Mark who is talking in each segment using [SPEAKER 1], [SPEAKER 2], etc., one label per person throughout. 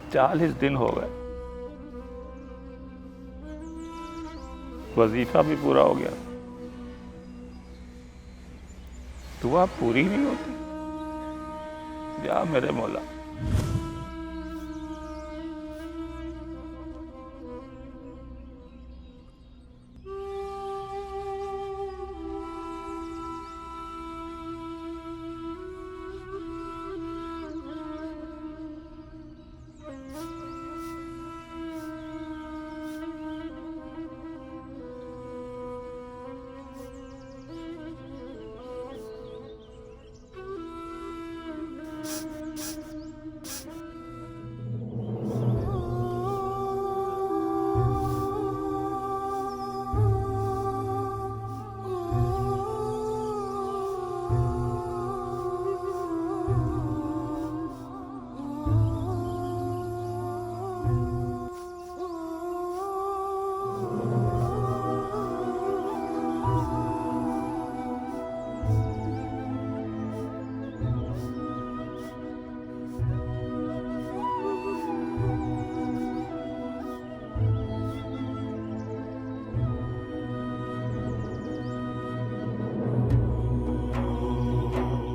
[SPEAKER 1] 40 दिन हो गए, वजीफा भी पूरा हो गया, दुआ पूरी नहीं होती। या मेरे मौला,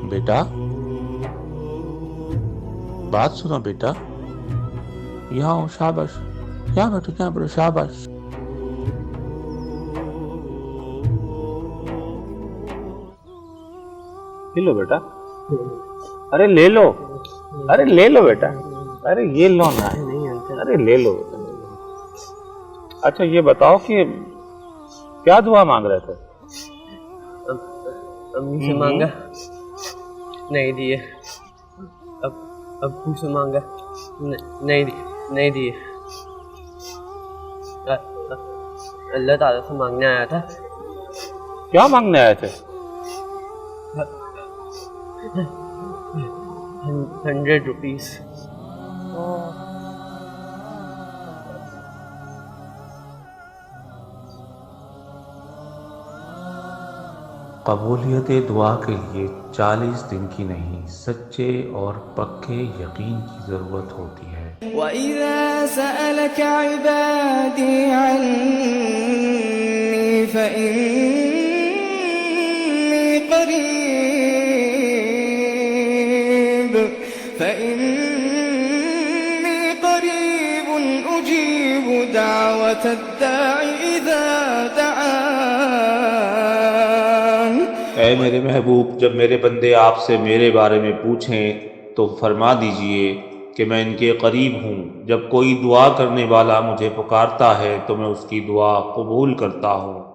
[SPEAKER 2] बेटा, बात सुनो बेटा, यहाँ आओ, शाबाश, यहाँ बैठो, यहाँ बैठो, शाबाश।
[SPEAKER 1] ले लो बेटा, अरे ले लो, अरे ले लो बेटा, अरे ये लो ना, अरे ले लो बेटा। अच्छा ये बताओ कि क्या दुआ मांग रहे थे?
[SPEAKER 3] अम्मी से मांगा, नहीं दिए। अब्बू से मांगा, नहीं दिए। अल्लाह ताला से मांगने आया था।
[SPEAKER 1] क्या मांगने आए थे?
[SPEAKER 3] 100 रुपीज।
[SPEAKER 2] कबूलियत दुआ के लिए 40 दिन की नहीं, सच्चे और पक्के यकीन की ज़रूरत होती है।
[SPEAKER 4] वइज़ा सअलक इबादी अन्नी फ़इन्नी क़रीब उजीब दावत दाई इज़ा दआन।
[SPEAKER 2] ऐ मेरे महबूब, जब मेरे बंदे आपसे मेरे बारे में पूछें तो फरमा दीजिए कि मैं इनके करीब हूँ। जब कोई दुआ करने वाला मुझे पुकारता है तो मैं उसकी दुआ कबूल करता हूँ।